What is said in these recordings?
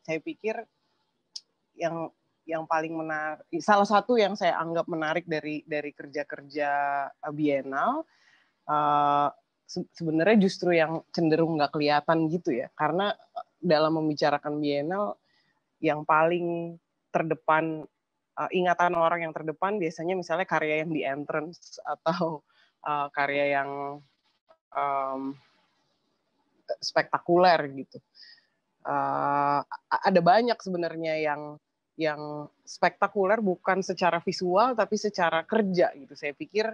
saya pikir yang paling menarik, salah satu yang saya anggap menarik dari kerja-kerja bienal, sebenarnya justru yang cenderung nggak kelihatan gitu ya, karena dalam membicarakan bienal yang paling terdepan, ingatan orang yang terdepan biasanya misalnya karya yang di entrance atau karya yang spektakuler gitu. Ada banyak sebenarnya yang spektakuler bukan secara visual tapi secara kerja gitu. Saya pikir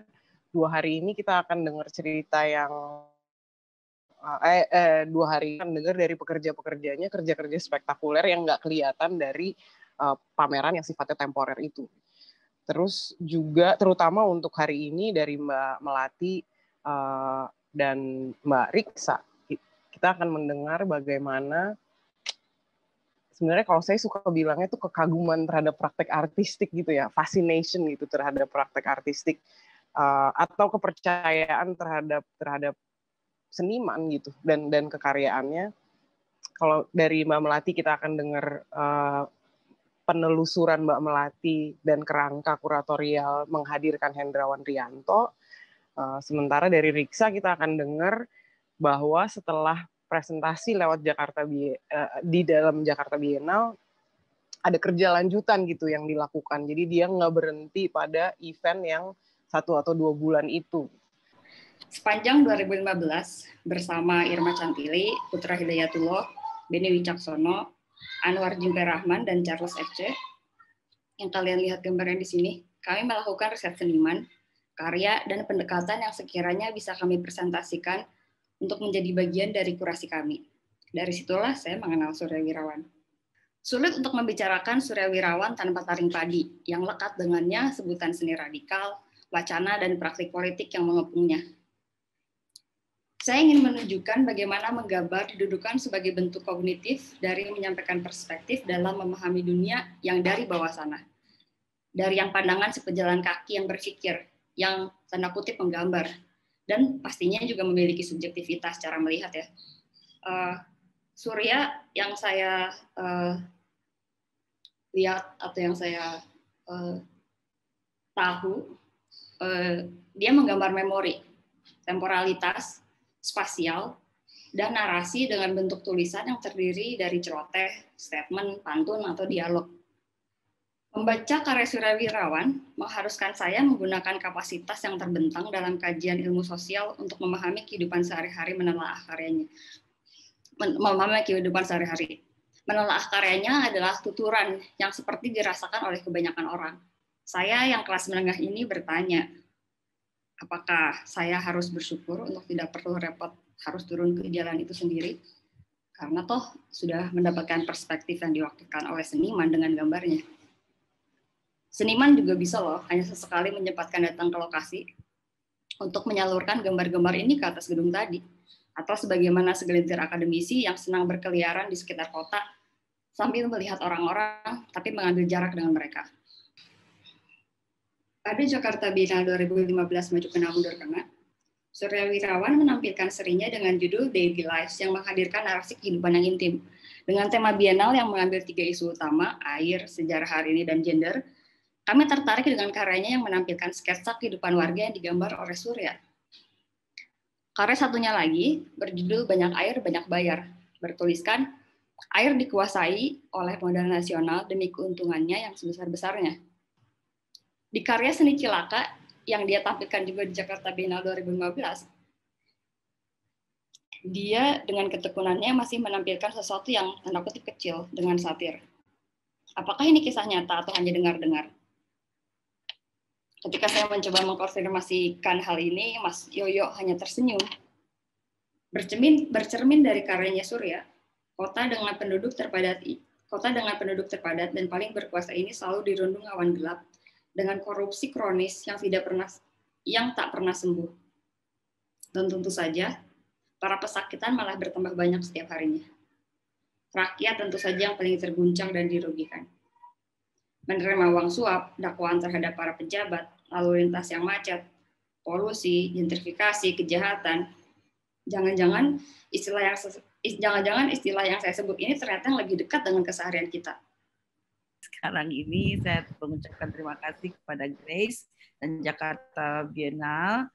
2 hari ini kita akan dengar cerita yang 2 hari akan dengar dari pekerja-pekerjanya kerja-kerja spektakuler yang nggak kelihatan dari pameran yang sifatnya temporer itu. Terus juga terutama untuk hari ini dari Mbak Melati dan Mbak Riksa, kita akan mendengar bagaimana sebenarnya kalau saya suka bilangnya itu kekaguman terhadap praktek artistik gitu ya, fascination gitu terhadap praktek artistik, atau kepercayaan terhadap seniman gitu dan kekaryaannya. Kalau dari Mbak Melati kita akan dengar penelusuran Mbak Melati dan kerangka kuratorial menghadirkan Hendrawan Rianto. Sementara dari Riksa kita akan dengar bahwa setelah presentasi lewat di dalam Jakarta Biennale ada kerja lanjutan gitu yang dilakukan. Jadi dia nggak berhenti pada event yang 1 atau 2 bulan itu. Sepanjang 2015 bersama Irma Cantili, Putra Hidayatullah, Beni Wicaksono, Anwar Jimpe Rahman, dan Charles FC, yang kalian lihat gambarnya di sini, kami melakukan riset seniman, karya, dan pendekatan yang sekiranya bisa kami presentasikan untuk menjadi bagian dari kurasi kami. Dari situlah saya mengenal Surya Wirawan. Sulit untuk membicarakan Surya Wirawan tanpa taring padi, yang lekat dengannya sebutan seni radikal, wacana, dan praktik politik yang mengepungnya. Saya ingin menunjukkan bagaimana menggambar didudukan sebagai bentuk kognitif dari menyampaikan perspektif dalam memahami dunia yang dari bawah sana. Dari yang pandangan si pejalan kaki yang berpikir, yang tanda kutip menggambar, dan pastinya juga memiliki subjektivitas cara melihat ya. Surya yang saya lihat atau yang saya tahu, dia menggambar memori, temporalitas, spasial, dan narasi dengan bentuk tulisan yang terdiri dari celoteh, statement, pantun, atau dialog. Membaca karya Surya Wirawan mengharuskan saya menggunakan kapasitas yang terbentang dalam kajian ilmu sosial untuk memahami kehidupan sehari-hari menelaah karyanya. Memahami kehidupan sehari-hari. Menelaah karyanya adalah tuturan yang seperti dirasakan oleh kebanyakan orang. Saya yang kelas menengah ini bertanya, apakah saya harus bersyukur untuk tidak perlu repot harus turun ke jalan itu sendiri? Karena toh sudah mendapatkan perspektif yang diwakilkan oleh seniman dengan gambarnya. Seniman juga bisa loh hanya sesekali menyempatkan datang ke lokasi untuk menyalurkan gambar-gambar ini ke atas gedung tadi. Atau sebagaimana segelintir akademisi yang senang berkeliaran di sekitar kota sambil melihat orang-orang tapi mengambil jarak dengan mereka. Pada Jakarta Biennale 2015 Maju Kena Mundur Kena, Surya Wirawan menampilkan serinya dengan judul Daily Lives yang menghadirkan narasi kehidupan yang intim. Dengan tema Biennale yang mengambil 3 isu utama, air, sejarah hari ini, dan gender, kami tertarik dengan karyanya yang menampilkan sketsa kehidupan warga yang digambar oleh Surya. Karya satunya lagi berjudul Banyak Air, Banyak Bayar, bertuliskan, air dikuasai oleh modal nasional demi keuntungannya yang sebesar-besarnya. Di karya Seni Cilaka yang dia tampilkan juga di Jakarta Biennale 2015, dia dengan ketekunannya masih menampilkan sesuatu yang tanda kutip kecil dengan satir. Apakah ini kisah nyata atau hanya dengar-dengar? Ketika saya mencoba mengkonfirmasikan hal ini, Mas Yoyo hanya tersenyum. Bercermin dari karyanya Surya, kota dengan penduduk terpadat dan paling berkuasa ini selalu dirundung awan gelap dengan korupsi kronis yang tak pernah sembuh. Dan tentu saja, para pesakitan malah bertambah banyak setiap harinya. Rakyat tentu saja yang paling terguncang dan dirugikan. Menerima uang suap, dakwaan terhadap para pejabat, lalu lintas yang macet, polusi, gentrifikasi, kejahatan. Jangan-jangan istilah yang jangan-jangan istilah yang saya sebut ini ternyata lebih dekat dengan keseharian kita. Sekarang ini saya mengucapkan terima kasih kepada Grace dan Jakarta Biennale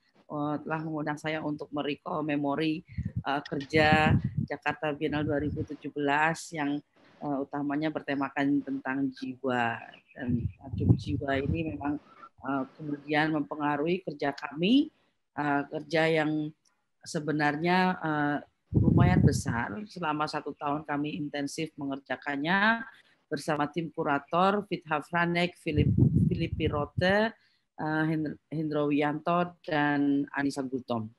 telah mengundang saya untuk merecall memori kerja Jakarta Biennale 2017 yang utamanya bertemakan tentang jiwa. Dan tajuk jiwa ini memang kemudian mempengaruhi kerja kami, kerja yang sebenarnya lumayan besar. Selama 1 tahun kami intensif mengerjakannya bersama tim kurator Fitha Franek, Filipi Rote, Hendro Wiyanto, dan Anissa Gultom.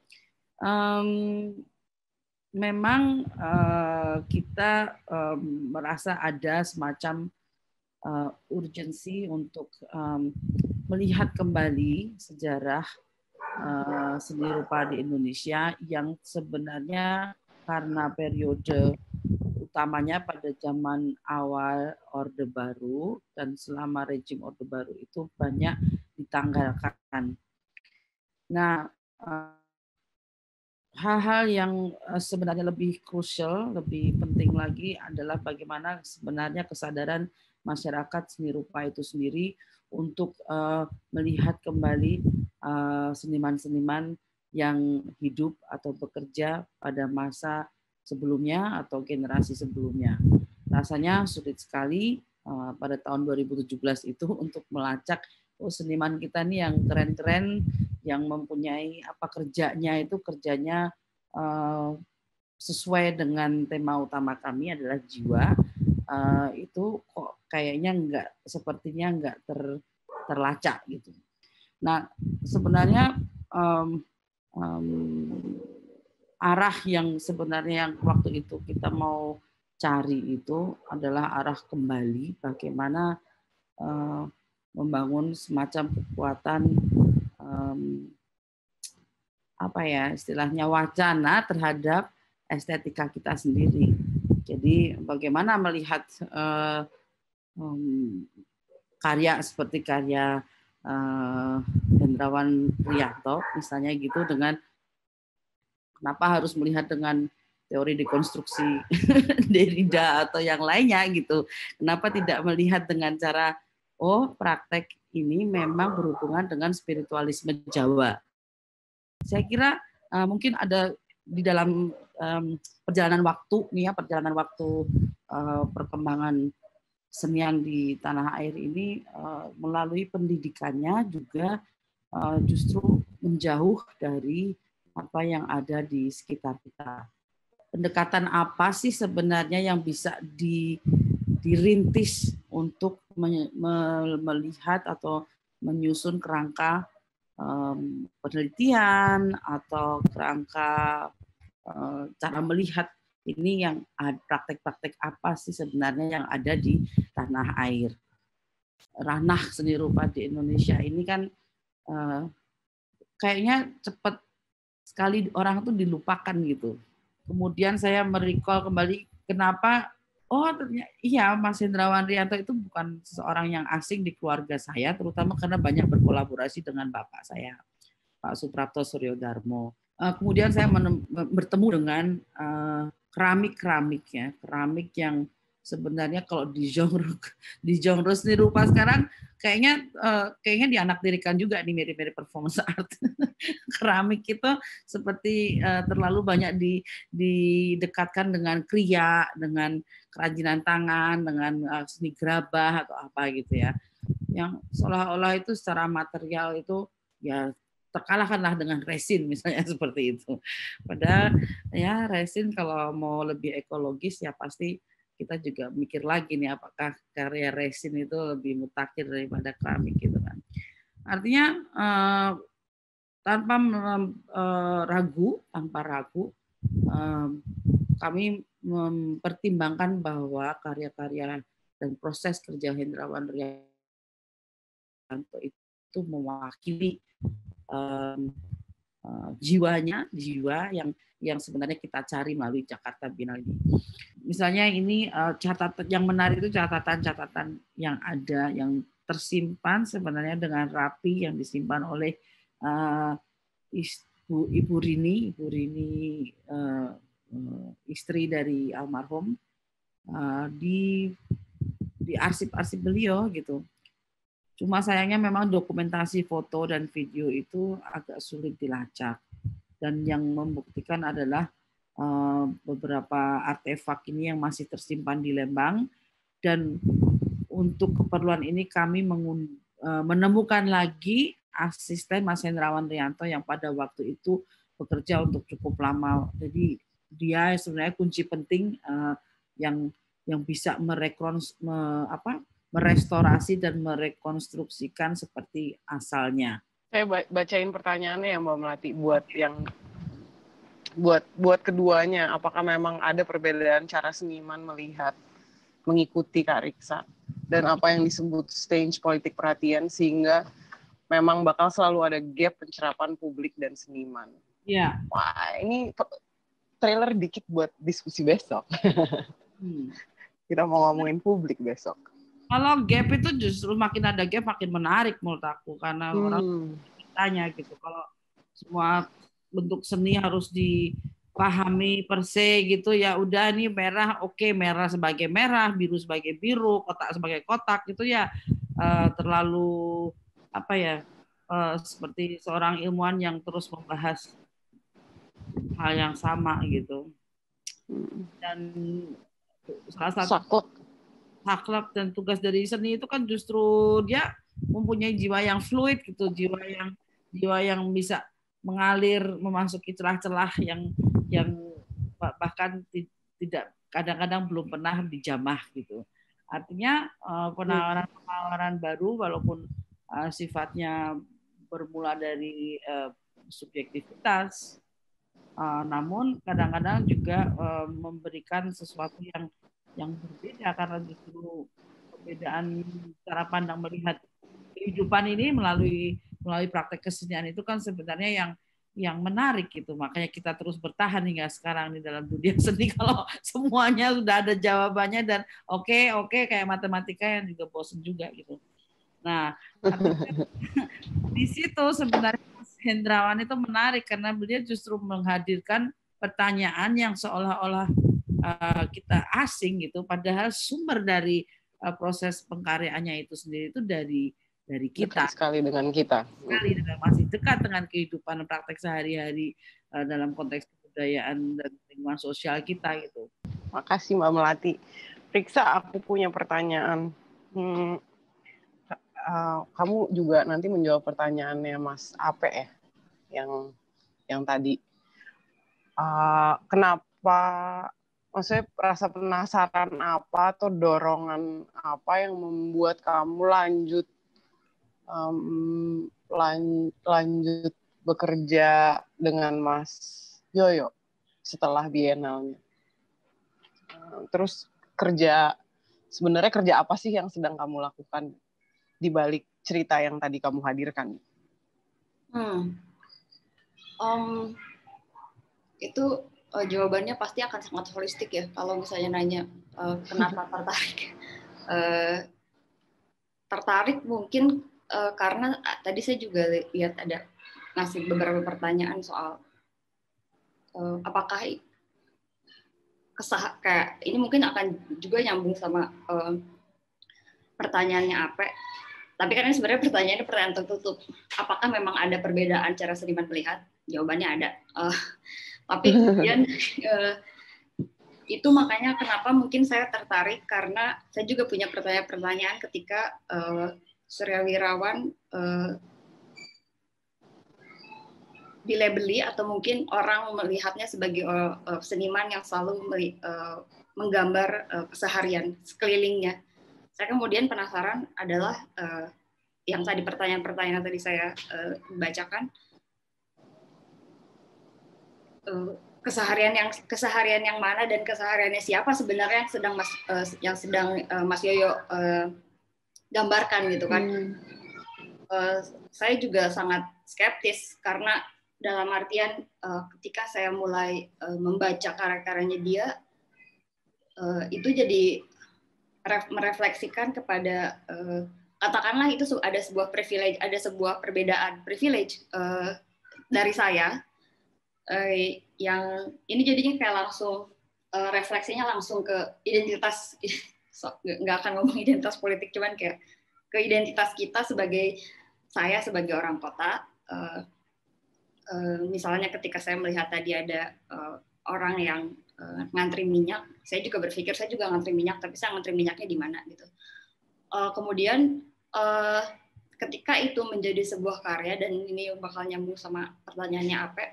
Memang kita merasa ada semacam urgensi untuk melihat kembali sejarah seni rupa di Indonesia yang sebenarnya karena periode utamanya pada zaman awal Orde Baru dan selama rejim Orde Baru itu banyak ditanggalkan. Nah, hal-hal yang sebenarnya lebih krusial, lebih penting lagi adalah bagaimana sebenarnya kesadaran masyarakat seni rupa itu sendiri untuk melihat kembali seniman-seniman yang hidup atau bekerja pada masa sebelumnya atau generasi sebelumnya. Rasanya sulit sekali pada tahun 2017 itu untuk melacak seniman kita nih yang keren-keren, yang mempunyai kerjanya sesuai dengan tema utama kami adalah jiwa. Itu kok kayaknya sepertinya nggak terlacak gitu. Nah, sebenarnya arah yang sebenarnya yang waktu itu kita mau cari itu adalah arah kembali bagaimana membangun semacam kekuatan istilahnya wacana terhadap estetika kita sendiri. Jadi bagaimana melihat karya seperti karya Hendrawan Rianto misalnya gitu, dengan kenapa harus melihat dengan teori dekonstruksi Derrida atau yang lainnya gitu. Kenapa tidak melihat dengan cara praktek ini memang berhubungan dengan spiritualisme Jawa. Saya kira mungkin ada di dalam perjalanan waktu perkembangan senian di tanah air ini melalui pendidikannya juga justru menjauh dari apa yang ada di sekitar kita. Pendekatan apa sih sebenarnya yang bisa dirintis untuk melihat atau menyusun kerangka penelitian atau kerangka cara melihat ini yang praktek-praktek apa sih sebenarnya yang ada di tanah air. Ranah seni rupa di Indonesia ini kan kayaknya cepat sekali orang itu dilupakan gitu. Kemudian saya merecall kembali kenapa ternyata Mas Hendrawan Rianto itu bukan seseorang yang asing di keluarga saya, terutama karena banyak berkolaborasi dengan bapak saya, Pak Suprapto Suryodarmo. Kemudian saya bertemu dengan keramik yang sebenarnya kalau di genre seni rupa sekarang kayaknya dianaktirikan juga di mirip-mirip performance art. Keramik itu seperti terlalu banyak didekatkan dengan kriya, dengan kerajinan tangan, dengan seni gerabah atau apa gitu ya. Yang seolah-olah itu secara material itu ya terkalahkanlah dengan resin misalnya seperti itu. Padahal ya resin kalau mau lebih ekologis ya pasti kita juga mikir lagi nih apakah karya resin itu lebih mutakhir daripada keramik gitu kan. Artinya tanpa ragu kami mempertimbangkan bahwa karya-karya dan proses kerja Hendrawan Rianto itu mewakili jiwa yang sebenarnya kita cari melalui Jakarta Biennale ini. Misalnya ini catatan yang menarik itu catatan-catatan yang ada yang tersimpan sebenarnya dengan rapi yang disimpan oleh Ibu Rini istri dari almarhum di arsip-arsip beliau gitu. Cuma sayangnya memang dokumentasi foto dan video itu agak sulit dilacak. Dan yang membuktikan adalah beberapa artefak ini yang masih tersimpan di Lembang. Dan untuk keperluan ini kami menemukan lagi asisten Mas Hendrawan Rianto yang pada waktu itu bekerja untuk cukup lama. Jadi dia sebenarnya kunci penting yang bisa merestorasi dan merekonstruksikan seperti asalnya. Saya bacain pertanyaannya ya Mbak Melati buat keduanya, apakah memang ada perbedaan cara seniman mengikuti Kak Riksa dan apa yang disebut stage politik perhatian sehingga memang bakal selalu ada gap pencerapan publik dan seniman. Iya. Wah, ini trailer dikit buat diskusi besok. Kita mau ngomongin publik besok. Kalau gap itu justru makin ada gap makin menarik menurut aku karena orang tanya gitu. Kalau semua bentuk seni harus dipahami per se gitu ya udah nih merah oke, merah sebagai merah, biru sebagai biru, kotak sebagai kotak gitu ya terlalu seperti seorang ilmuwan yang terus membahas hal yang sama gitu. Dan salah satu saklek dan tugas dari seni itu kan justru dia mempunyai jiwa yang fluid gitu, jiwa yang bisa mengalir memasuki celah-celah yang bahkan tidak kadang-kadang belum pernah dijamah gitu. Artinya penawaran baru walaupun sifatnya bermula dari subjektivitas, namun kadang-kadang juga memberikan sesuatu yang berbeda karena justru perbedaan cara pandang melihat kehidupan ini melalui praktek kesenian itu kan sebenarnya yang menarik gitu. Makanya kita terus bertahan hingga sekarang di dalam dunia seni kalau semuanya sudah ada jawabannya dan oke kayak matematika yang juga bosan juga gitu. Nah, di situ sebenarnya Mas Hendrawan itu menarik karena beliau justru menghadirkan pertanyaan yang seolah-olah kita asing gitu, padahal sumber dari proses pengkaryaannya itu sendiri itu dari kita. Dekat sekali dengan kita. Masih dekat dengan kehidupan praktek sehari-hari dalam konteks kebudayaan dan lingkungan sosial kita gitu. Makasih Mbak Melati. Riksa, aku punya pertanyaan. Kamu juga nanti menjawab pertanyaannya Mas Ape ya, yang tadi. Kenapa? Maksudnya rasa penasaran apa atau dorongan apa yang membuat kamu lanjut bekerja dengan Mas Yoyo setelah Biennale-nya? Terus sebenarnya kerja apa sih yang sedang kamu lakukan di balik cerita yang tadi kamu hadirkan? Itu jawabannya pasti akan sangat holistik ya. Kalau misalnya nanya kenapa tertarik, tertarik mungkin karena tadi saya juga lihat ada ngasih beberapa pertanyaan soal apakah kayak ini mungkin akan juga nyambung sama pertanyaannya Ape. Tapi kan ini sebenarnya pertanyaan tertutup. Apakah memang ada perbedaan cara seniman melihat? Jawabannya ada. Tapi kemudian itu makanya kenapa mungkin saya tertarik karena saya juga punya pertanyaan-pertanyaan ketika Suryawirawan dilabeli atau mungkin orang melihatnya sebagai seniman yang selalu menggambar keseharian sekelilingnya. Saya kemudian penasaran adalah yang tadi pertanyaan-pertanyaan tadi saya bacakan. Keseharian yang mana dan kesehariannya siapa sebenarnya yang sedang Mas Yoyo gambarkan gitu kan. Saya juga sangat skeptis karena dalam artian ketika saya mulai membaca karya-karyanya dia itu jadi merefleksikan kepada katakanlah itu ada sebuah privilege, ada sebuah perbedaan privilege dari saya yang ini jadinya kayak langsung refleksinya langsung ke identitas, nggak akan ngomong identitas politik, cuman kayak ke identitas kita saya sebagai orang kota. Misalnya ketika saya melihat tadi ada orang yang ngantri minyak, saya juga berpikir saya juga ngantri minyak, tapi saya ngantri minyaknya di mana gitu. Kemudian ketika itu menjadi sebuah karya, dan ini bakal nyambung sama pertanyaannya Ape,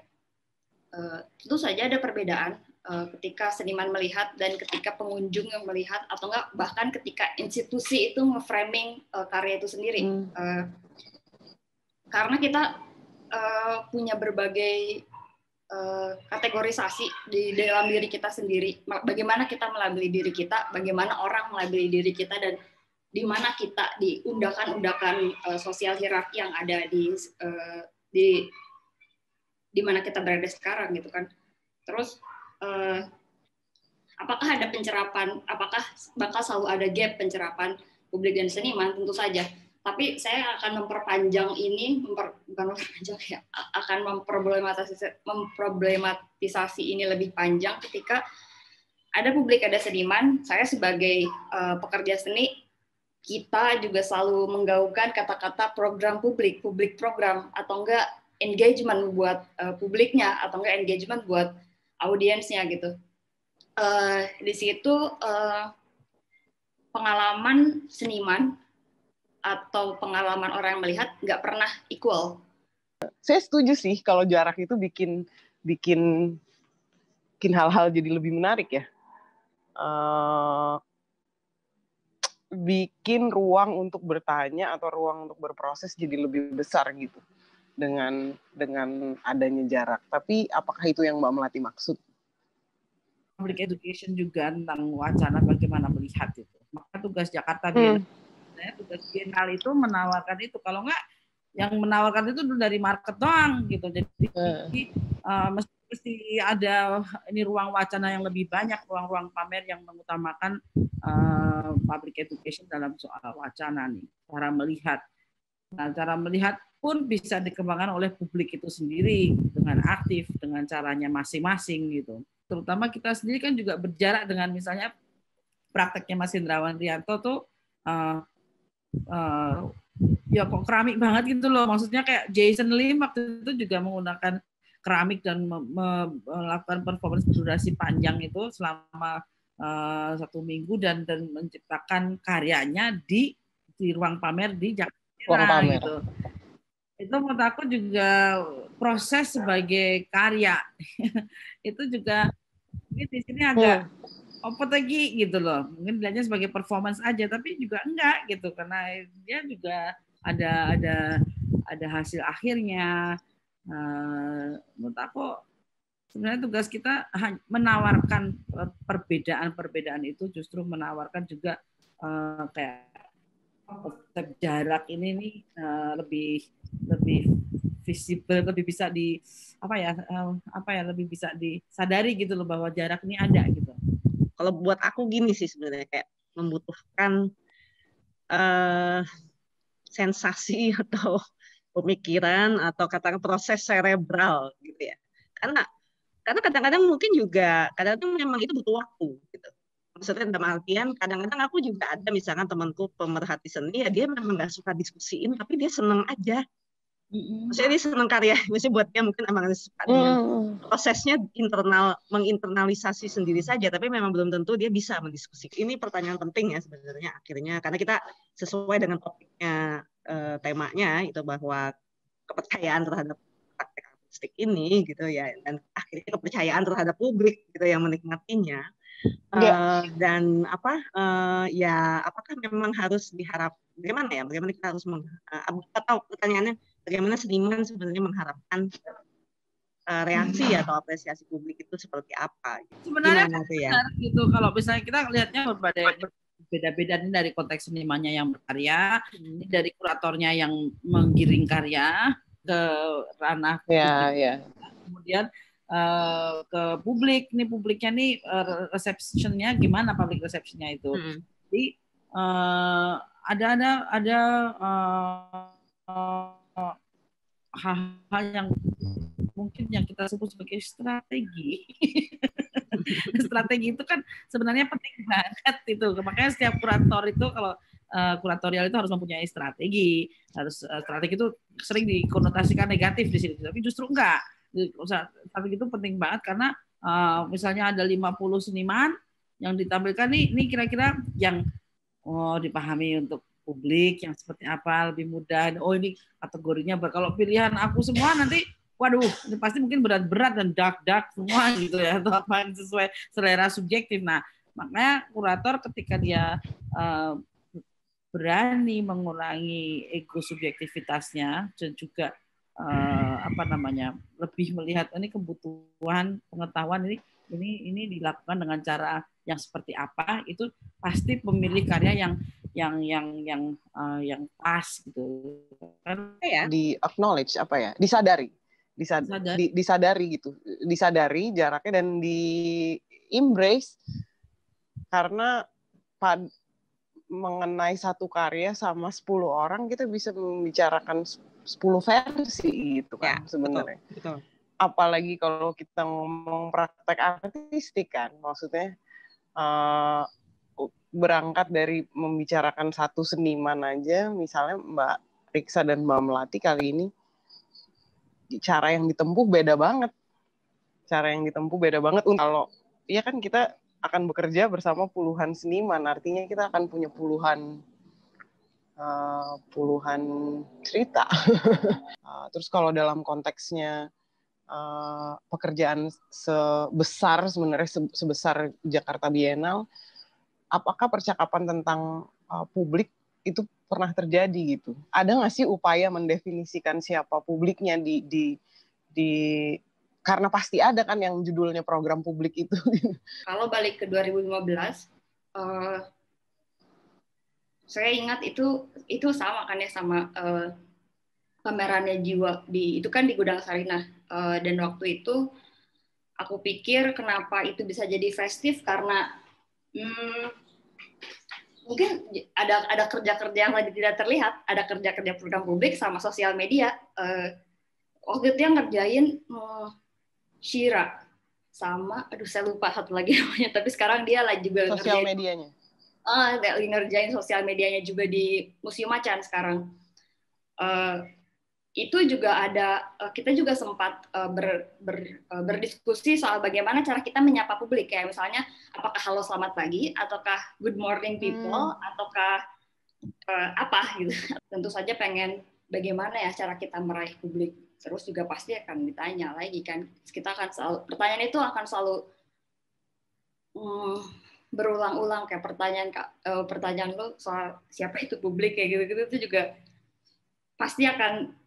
tentu saja ada perbedaan ketika seniman melihat dan ketika pengunjung yang melihat, atau enggak bahkan ketika institusi itu nge-framing karya itu sendiri. Karena kita punya berbagai kategorisasi di dalam diri kita sendiri. Bagaimana kita melabeli diri kita, bagaimana orang melabeli diri kita, dan di mana kita di undakan-undakan sosial hierarki yang ada di mana kita berada sekarang gitu kan. Terus apakah ada pencerapan, apakah bakal selalu ada gap pencerapan publik dan seniman? Tentu saja. Tapi saya akan memperpanjang ini, akan memproblematisasi ini lebih panjang ketika ada publik, ada seniman. Saya sebagai pekerja seni, kita juga selalu menggaungkan kata-kata program publik program, atau enggak engagement buat publiknya, atau enggak engagement buat audiensnya gitu. Di situ pengalaman seniman atau pengalaman orang yang melihat nggak pernah equal. Saya setuju sih kalau jarak itu bikin hal-hal jadi lebih menarik ya. Bikin ruang untuk bertanya atau ruang untuk berproses jadi lebih besar gitu dengan adanya jarak. Tapi apakah itu yang Mbak Melati maksud? Public education juga tentang wacana bagaimana melihat itu. Maka tugas Jakarta tugas Biennale itu menawarkan itu. Kalau enggak, yang menawarkan itu dari market doang gitu. Jadi mesti ada ini ruang wacana yang lebih banyak, ruang-ruang pamer yang mengutamakan public education dalam soal wacana nih. Cara melihat. Nah, cara melihat pun bisa dikembangkan oleh publik itu sendiri dengan aktif, dengan caranya masing-masing gitu. Terutama kita sendiri kan juga berjarak dengan misalnya prakteknya Mas Hendrawan Rianto tuh ya kok keramik banget gitu loh. Maksudnya kayak Jason Lim waktu itu juga menggunakan keramik dan melakukan performance durasi panjang itu selama 1 minggu dan menciptakan karyanya di ruang pamer di Jakarta gitu. Itu menurut aku juga proses sebagai karya. Itu juga mungkin di sini agak opot lagi gitu loh. Mungkin dilihatnya sebagai performance aja, tapi juga enggak gitu, karena dia juga ada hasil akhirnya. Menurut aku sebenarnya tugas kita menawarkan perbedaan itu, justru menawarkan juga kayak konsep jarak ini nih lebih visible, lebih bisa lebih bisa disadari gitu loh bahwa jarak ini ada gitu. Kalau buat aku gini sih sebenarnya, kayak membutuhkan sensasi atau pemikiran atau katakan proses cerebral gitu ya. Karena kadang-kadang mungkin juga kadang-kadang memang itu butuh waktu gitu. Maksudnya dalam artian kadang-kadang aku juga ada misalkan temanku pemerhati seni ya, dia memang nggak suka diskusiin tapi dia seneng aja. Maksudnya dia seneng karya, maksudnya buat dia mungkin emang suka dengan prosesnya menginternalisasi sendiri saja, tapi memang belum tentu dia bisa mendiskusikan. Ini pertanyaan penting ya sebenarnya akhirnya, karena kita sesuai dengan topiknya, temanya itu bahwa kepercayaan terhadap praktek artistik ini gitu ya, dan akhirnya kepercayaan terhadap publik gitu yang menikmatinya. Dan ya apakah memang harus diharap bagaimana kita harus atau pertanyaannya bagaimana seniman sebenarnya mengharapkan reaksi atau apresiasi publik itu seperti apa? Sebenarnya benar gitu. Kalau misalnya kita lihatnya berbeda-beda ini dari konteks senimannya yang berkarya, ini dari kuratornya yang menggiring karya ke ranah kemudian ke publik. Nih publiknya nih receptionnya gimana, public receptionnya itu. Jadi ada hal-hal yang mungkin yang kita sebut sebagai strategi. Strategi itu kan sebenarnya penting banget itu. Makanya setiap kurator itu kalau kuratorial itu harus mempunyai strategi. Strategi itu sering dikonotasikan negatif di sini, tapi justru enggak. Strategi itu penting banget karena misalnya ada 50 seniman yang ditampilkan ini kira-kira yang dipahami untuk publik yang seperti apa, lebih mudah. Oh ini kategorinya kalau pilihan aku semua nanti waduh, ini pasti mungkin berat-berat dan dark semua gitu ya, atau apa yang sesuai selera subjektif. Nah, makanya kurator ketika dia berani mengurangi ego subjektivitasnya dan juga lebih melihat ini kebutuhan pengetahuan ini dilakukan dengan cara yang seperti apa, itu pasti pemilih karya yang pas gitu kan ya. Di acknowledge disadari gitu, disadari jaraknya dan di embrace, karena mengenai satu karya sama 10 orang kita bisa membicarakan 10 versi gitu kan ya, sebenarnya. Betul. Apalagi kalau kita ngomong praktek artistik kan, maksudnya berangkat dari membicarakan satu seniman aja, misalnya Mbak Riksa dan Mbak Melati kali ini, cara yang ditempuh beda banget. Kalau ya kan kita akan bekerja bersama puluhan seniman, artinya kita akan punya puluhan cerita. Terus kalau dalam konteksnya pekerjaan sebesar Jakarta Biennale, apakah percakapan tentang publik itu pernah terjadi gitu? Ada nggak sih upaya mendefinisikan siapa publiknya di karena pasti ada kan yang judulnya program publik itu. Kalau balik ke 2015, saya ingat itu sama kan ya sama pamerannya Jiwa itu kan di Gudang Sarinah, dan waktu itu aku pikir kenapa itu bisa jadi festif karena mungkin ada kerja-kerja yang lagi tidak terlihat, ada kerja-kerja program publik sama sosial media. Waktu itu yang ngerjain Shira sama, saya lupa satu lagi namanya, tapi sekarang dia lagi juga sosial medianya. Lagi ngerjain sosial medianya juga di Museum Macan sekarang. Itu juga ada, kita juga sempat berdiskusi soal bagaimana cara kita menyapa publik, kayak misalnya apakah halo selamat pagi, ataukah good morning people, ataukah apa gitu. Tentu saja pengen bagaimana ya cara kita meraih publik. Terus juga pasti akan ditanya lagi kan, kita akan selalu, pertanyaan itu akan selalu berulang-ulang, kayak pertanyaan lo soal siapa itu publik kayak gitu-gitu, itu juga pasti akan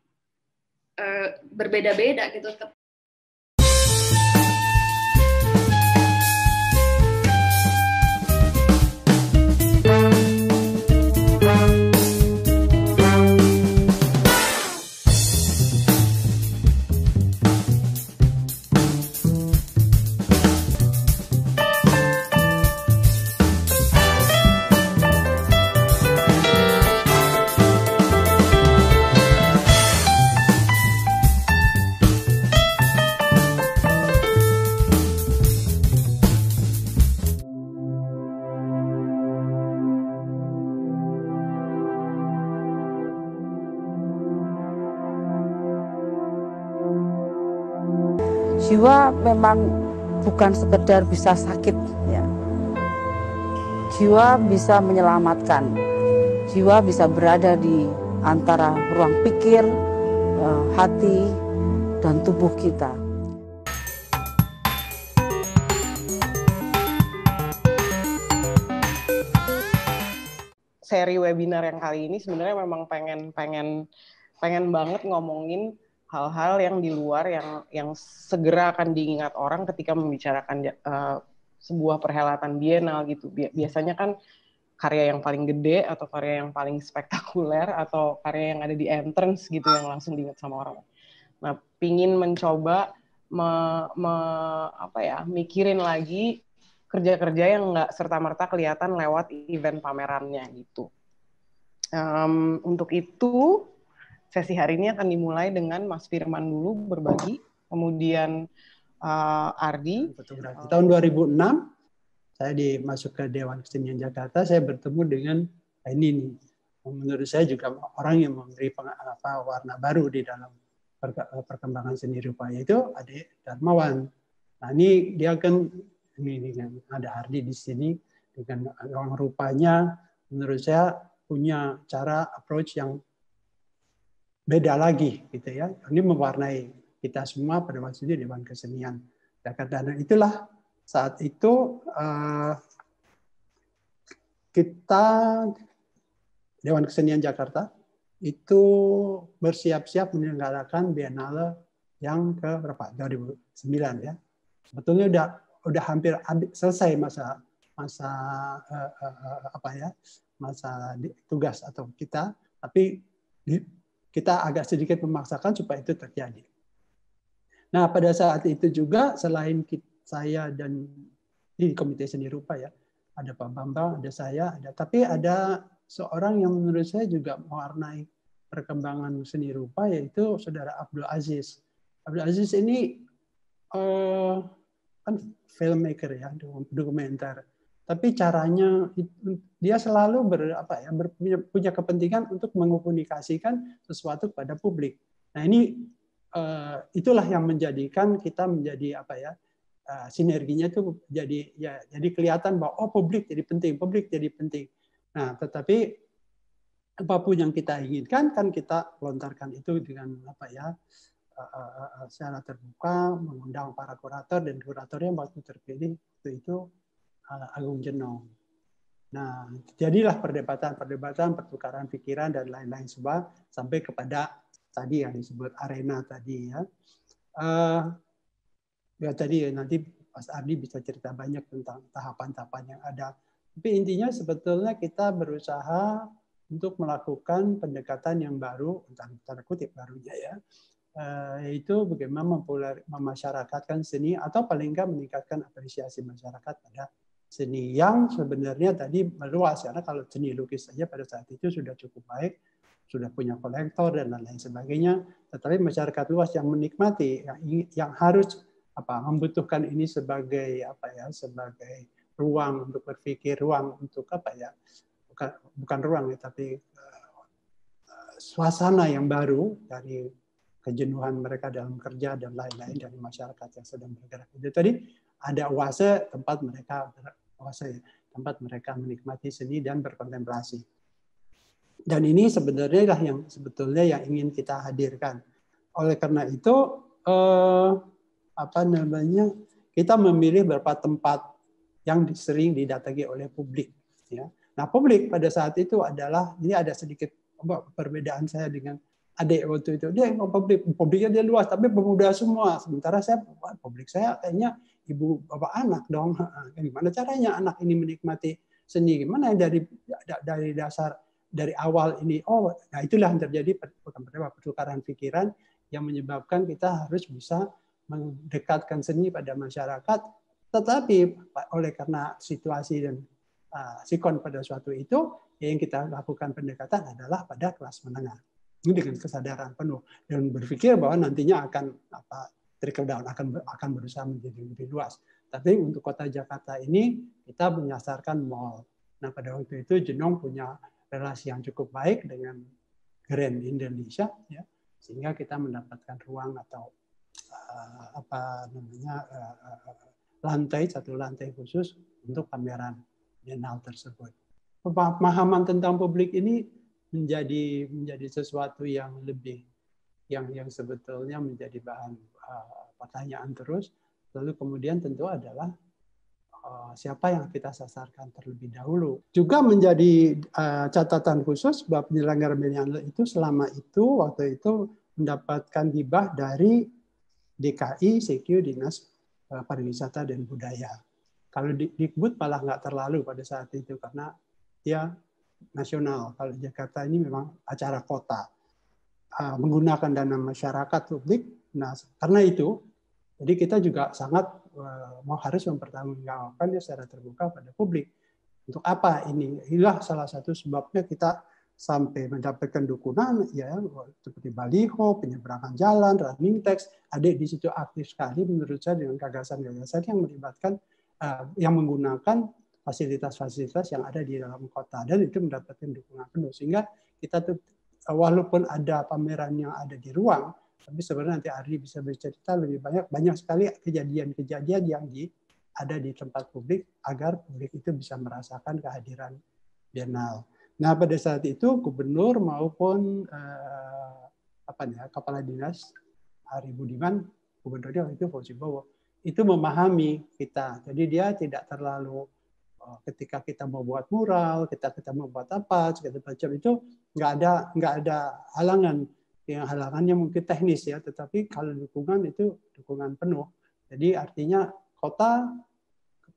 berbeda-beda gitu. Jiwa memang bukan sekedar bisa sakit, ya. Jiwa bisa menyelamatkan. Jiwa bisa berada di antara ruang pikir, hati, dan tubuh kita. Seri webinar yang kali ini sebenarnya memang pengen banget ngomongin hal-hal yang di luar yang segera akan diingat orang ketika membicarakan sebuah perhelatan bienal gitu. Biasanya kan karya yang paling gede atau karya yang paling spektakuler atau karya yang ada di entrance gitu yang langsung diingat sama orang. Nah, pingin mencoba mikirin lagi kerja-kerja yang nggak serta-merta kelihatan lewat event pamerannya gitu. Untuk itu, sesi hari ini akan dimulai dengan Mas Firman dulu berbagi Kemudian Ardi. Fotografi. Tahun 2006 saya masuk ke Dewan Kesenian Jakarta, saya bertemu dengan ini nih. Menurut saya juga orang yang memberi warna baru di dalam perkembangan seni rupa, yaitu Ade Darmawan. Nah ini dia kan ini ada Ardi di sini dengan ruang rupanya, menurut saya punya cara approach yang beda lagi gitu ya. Ini mewarnai kita semua pada waktu itu Dewan Kesenian Jakarta, dan itulah saat itu kita Dewan Kesenian Jakarta itu bersiap-siap menyelenggarakan Biennale yang ke berapa? 2009 ya. Sebetulnya udah hampir selesai masa tugas atau kita, tapi kita agak sedikit memaksakan supaya itu terjadi. Nah, pada saat itu juga selain saya dan di Komite Seni Rupa ya, ada Pak Bambang, ada saya, tapi ada seorang yang menurut saya juga mewarnai perkembangan seni rupa, yaitu Saudara Abdul Aziz. Abdul Aziz ini kan filmmaker ya, dokumenter. Tapi caranya dia selalu punya kepentingan untuk mengkomunikasikan sesuatu kepada publik. Nah ini itulah yang menjadikan kita menjadi sinerginya itu jadi kelihatan bahwa publik jadi penting. Nah tetapi apapun yang kita inginkan kan kita lontarkan itu dengan secara terbuka, mengundang para kurator, dan kuratornya waktu terpilih itu Agung Jenong. Nah, jadilah perdebatan, pertukaran pikiran dan lain-lain sebagainya sampai kepada tadi yang disebut arena tadi ya. Tadi nanti Mas Ardi bisa cerita banyak tentang tahapan-tahapan yang ada. Tapi intinya sebetulnya kita berusaha untuk melakukan pendekatan yang baru, tanda kutip barunya ya, yaitu bagaimana memasyarakatkan seni atau paling nggak meningkatkan apresiasi masyarakat pada seni yang sebenarnya tadi meluas, karena kalau seni lukis saja pada saat itu sudah cukup baik, sudah punya kolektor dan lain sebagainya, tetapi masyarakat luas yang menikmati, yang harus membutuhkan ini sebagai sebagai ruang untuk berpikir, ruang untuk bukan ruang tapi suasana yang baru dari kejenuhan mereka dalam kerja dan lain-lain dari masyarakat yang sedang bergerak. Itu tadi ada oase tempat mereka menikmati seni dan berkontemplasi. Dan ini sebenarnya lah yang ingin kita hadirkan. Oleh karena itu kita memilih beberapa tempat yang sering didatangi oleh publik. Ya. Nah, publik pada saat itu adalah, ini ada sedikit perbedaan saya dengan adik waktu itu. Dia publiknya dia luas, tapi pemuda semua. Sementara publik saya kayaknya ibu bapak anak dong. Gimana caranya anak ini menikmati seni? Gimana dari dasar dari awal ini? Nah itulah yang terjadi pertukaran pikiran yang menyebabkan kita harus bisa mendekatkan seni pada masyarakat. Tetapi oleh karena situasi dan sikon pada suatu itu, yang kita lakukan pendekatan adalah pada kelas menengah. Ini dengan kesadaran penuh dan berpikir bahwa nantinya akan trickle down, akan berusaha menjadi lebih luas. Tapi untuk kota Jakarta ini kita menyasarkan mall. Nah pada waktu itu Jenong punya relasi yang cukup baik dengan Grand Indonesia, ya, sehingga kita mendapatkan ruang atau satu lantai khusus untuk pameran biennale tersebut. Pemahaman tentang publik ini menjadi sesuatu yang lebih yang sebetulnya menjadi bahan pertanyaan terus. Lalu kemudian tentu adalah siapa yang kita sasarkan terlebih dahulu. Juga menjadi catatan khusus bahwa penyelenggara biennale itu selama itu waktu itu mendapatkan hibah dari DKI CQ Dinas Pariwisata dan Budaya. Kalau Dikbud malah nggak terlalu pada saat itu karena dia nasional. Kalau Jakarta ini memang acara kota, menggunakan dana masyarakat publik. Nah, karena itu, jadi kita juga sangat harus mempertanggungjawabkannya secara terbuka pada publik. Untuk apa ini? Inilah salah satu sebabnya kita sampai mendapatkan dukungan ya seperti baliho, penyeberangan jalan, running text, adik di situ aktif sekali menurut saya dengan gagasan-gagasan yang melibatkan yang menggunakan fasilitas-fasilitas yang ada di dalam kota dan itu mendapatkan dukungan penuh sehingga kita tuh walaupun ada pameran yang ada di ruang tapi sebenarnya nanti Ardi bisa bercerita lebih banyak sekali kejadian-kejadian yang ada di tempat publik agar publik itu bisa merasakan kehadiran Biennale. Nah, pada saat itu gubernur maupun kepala dinas Ari Budiman, gubernurnya waktu itu Fauzi Bowo, itu memahami kita. Jadi dia tidak terlalu ketika kita mau buat mural, kita mau buat apa, segala macam itu nggak ada halangan. Yang halangannya mungkin teknis ya, tetapi kalau dukungan itu dukungan penuh. Jadi artinya kota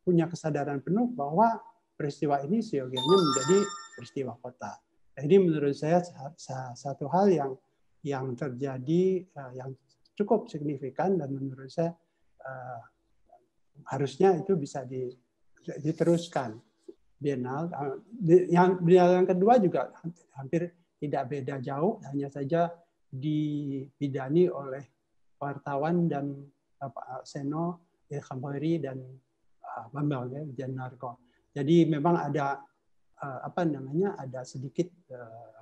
punya kesadaran penuh bahwa peristiwa ini seyogianya menjadi peristiwa kota. Jadi menurut saya satu hal yang terjadi yang cukup signifikan dan menurut saya harusnya itu bisa diteruskan. Biennale. Yang kedua juga hampir tidak beda jauh, hanya saja dibidani oleh wartawan dan Pak Seno, Ilham Hoeri dan Bambang Janarko. Jadi memang ada ada sedikit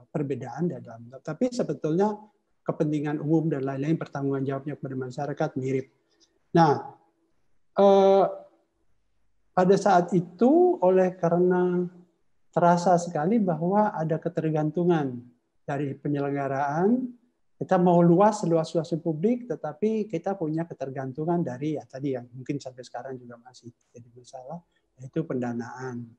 perbedaan dalam, tapi sebetulnya kepentingan umum dan lain-lain pertanggungan jawabnya kepada masyarakat mirip. Nah, pada saat itu karena terasa sekali bahwa ada ketergantungan dari penyelenggaraan, kita mau luas publik, tetapi kita punya ketergantungan dari tadi yang mungkin sampai sekarang juga masih jadi masalah, yaitu pendanaan.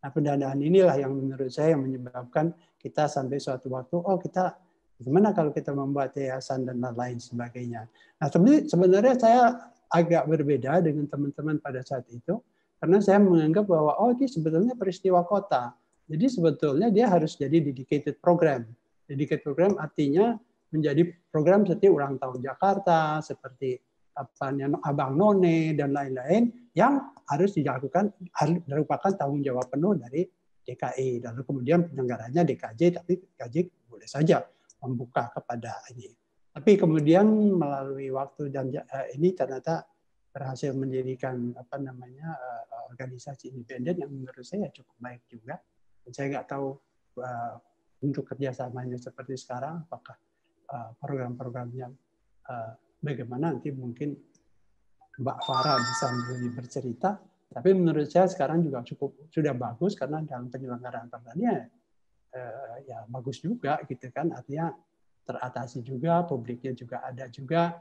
Nah, pendanaan inilah yang menurut saya yang menyebabkan kita sampai suatu waktu, kita gimana kalau kita membuat yayasan dan lain sebagainya. Nah, sebenarnya saya agak berbeda dengan teman-teman pada saat itu, karena saya menganggap bahwa ini sebetulnya peristiwa kota. Jadi sebetulnya dia harus jadi dedicated program. Dedicated program artinya menjadi program seperti ulang tahun Jakarta, seperti Abang None dan lain-lain yang harus merupakan tanggung jawab penuh dari DKI. Lalu kemudian penyelenggaranya DKJ, tapi DKJ boleh saja membuka kepada ini. Tapi kemudian melalui waktu dan ini ternyata berhasil mendirikan organisasi independen yang menurut saya cukup baik juga. Dan saya nggak tahu untuk kerjasamanya seperti sekarang, apakah program-programnya bagaimana, nanti mungkin Mbak Farah bisa lebih bercerita. Tapi menurut saya sekarang juga sudah bagus karena dalam penyelenggaraan programnya ya bagus juga gitu kan, artinya teratasi juga, publiknya juga ada juga.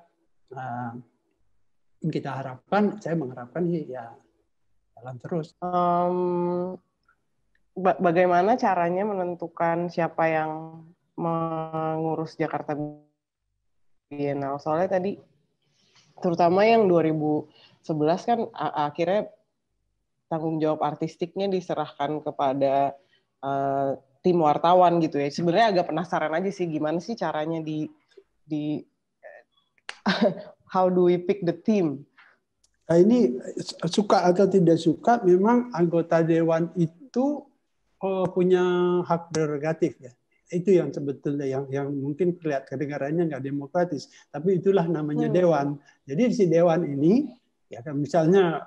Saya mengharapkan ya jalan terus. Bagaimana caranya menentukan siapa yang mengurus Jakarta Biennale? Soalnya tadi terutama yang 2011 kan akhirnya tanggung jawab artistiknya diserahkan kepada tim wartawan gitu ya. Sebenarnya agak penasaran aja sih gimana sih caranya di how do we pick the team? Nah, ini suka atau tidak suka, memang anggota dewan itu punya hak prerogatif ya. Itu yang sebetulnya yang mungkin kedengarannya nggak demokratis, tapi itulah namanya dewan. Jadi si dewan ini ya kan, misalnya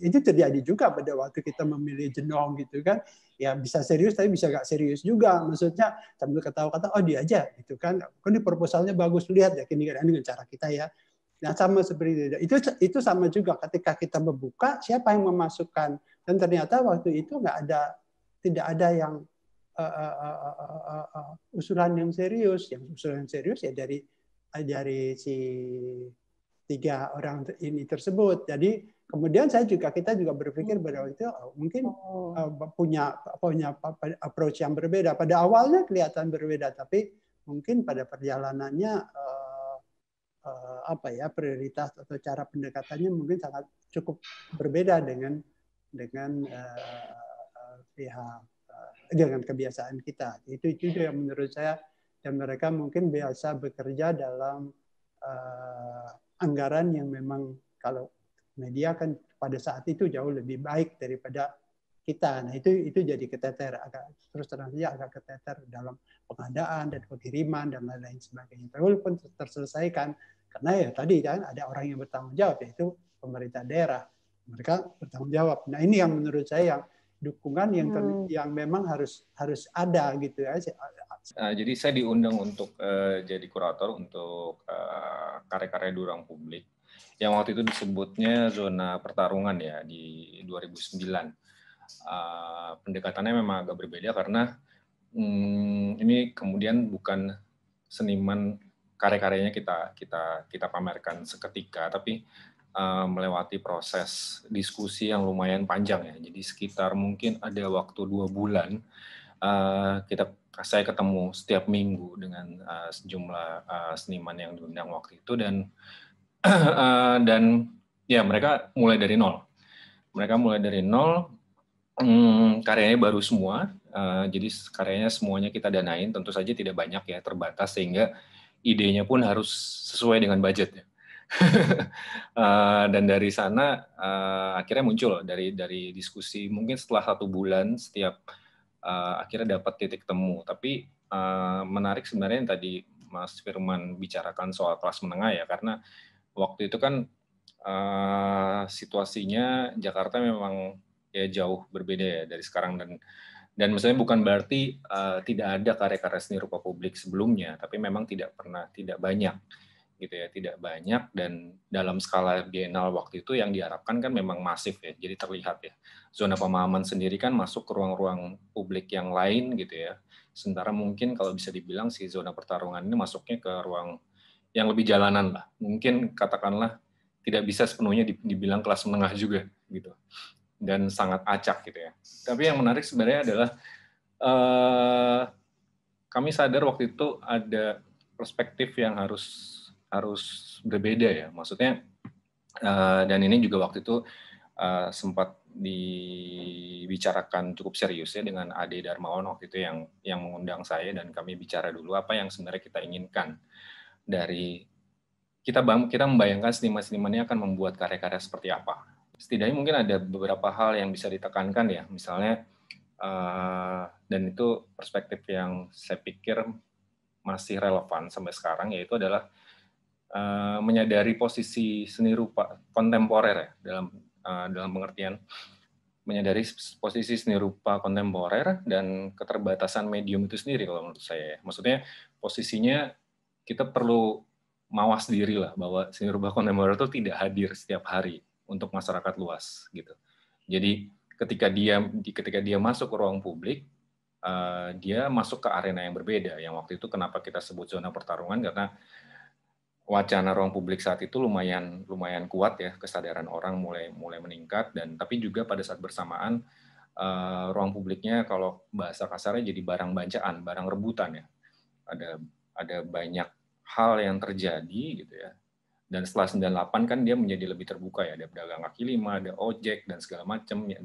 itu terjadi juga pada waktu kita memilih Jenong gitu kan, ya bisa serius tapi bisa nggak serius juga, maksudnya sambil ketawa-katawa dia aja gitu kan ini proposalnya bagus, lihat ya ini dengan cara kita ya. Nah, sama seperti itu sama juga ketika kita membuka siapa yang memasukkan, dan ternyata waktu itu tidak ada yang usulan yang serius. Yang usulan serius ya dari si 3 orang ini tersebut. Jadi kemudian kita juga berpikir pada waktu itu mungkin punya approach yang berbeda. Pada awalnya kelihatan berbeda, tapi mungkin pada perjalanannya prioritas atau cara pendekatannya mungkin sangat cukup berbeda dengan pihak dengan kebiasaan kita. Itu yang menurut saya, dan mereka mungkin biasa bekerja dalam anggaran yang memang kalau media kan pada saat itu jauh lebih baik daripada kita. Nah itu jadi keteter, terus terang saja agak keteter dalam pengadaan dan pengiriman dan lain-lain sebagainya. Tapi walaupun terselesaikan, karena ya tadi kan ada orang yang bertanggung jawab, yaitu pemerintah daerah. Mereka bertanggung jawab. Nah ini yang menurut saya yang dukungan yang memang harus ada gitu ya. Jadi saya diundang untuk jadi kurator untuk karya-karya di ruang publik yang waktu itu disebutnya zona pertarungan ya di 2009. Pendekatannya memang agak berbeda karena ini kemudian bukan seniman karya-karyanya kita pamerkan seketika, tapi melewati proses diskusi yang lumayan panjang ya. Jadi sekitar mungkin ada waktu 2 bulan saya ketemu setiap minggu dengan sejumlah seniman yang diundang waktu itu dan ya mereka mulai dari nol. Mereka mulai dari nol, karyanya baru semua. Jadi karyanya semuanya kita danain, tentu saja tidak banyak ya, terbatas sehingga idenya pun harus sesuai dengan budget ya. Dan dari sana akhirnya muncul dari diskusi mungkin setelah 1 bulan setiap akhirnya dapat titik temu. Tapi menarik sebenarnya yang tadi Mas Firman bicarakan soal kelas menengah ya, karena waktu itu kan situasinya Jakarta memang ya jauh berbeda ya dari sekarang dan misalnya bukan berarti tidak ada karya-karya seni rupa publik sebelumnya, tapi memang tidak banyak gitu ya, tidak banyak, dan dalam skala bienal waktu itu yang diharapkan kan memang masif ya, jadi terlihat ya. Zona pemahaman sendiri kan masuk ke ruang-ruang publik yang lain gitu ya. Sementara mungkin kalau bisa dibilang si zona pertarungan ini masuknya ke ruang yang lebih jalanan lah. Mungkin katakanlah tidak bisa sepenuhnya dibilang kelas menengah juga gitu. Dan sangat acak gitu ya. Tapi yang menarik sebenarnya adalah kami sadar waktu itu ada perspektif yang harus berbeda ya, maksudnya dan ini juga waktu itu sempat dibicarakan cukup serius ya dengan Ade Darmawan waktu itu yang mengundang saya dan kami bicara dulu apa yang sebenarnya kita inginkan dari kita membayangkan seniman-seniman ini akan membuat karya-karya seperti apa. Setidaknya mungkin ada beberapa hal yang bisa ditekankan ya, misalnya dan itu perspektif yang saya pikir masih relevan sampai sekarang, yaitu adalah menyadari posisi seni rupa kontemporer ya, dalam pengertian menyadari posisi seni rupa kontemporer dan keterbatasan medium itu sendiri kalau menurut saya. Maksudnya posisinya kita perlu mawas diri lah bahwa seni rupa kontemporer itu tidak hadir setiap hari untuk masyarakat luas gitu. Jadi ketika dia masuk ke ruang publik, dia masuk ke arena yang berbeda. Yang waktu itu kenapa kita sebut zona pertarungan, karena wacana ruang publik saat itu lumayan kuat ya, kesadaran orang mulai meningkat, dan tapi juga pada saat bersamaan ruang publiknya kalau bahasa kasarnya jadi barang bancaan, barang rebutan ya. Ada banyak hal yang terjadi gitu ya. Dan setelah 98 kan dia menjadi lebih terbuka ya, ada pedagang kaki lima, ada ojek dan segala macam ya,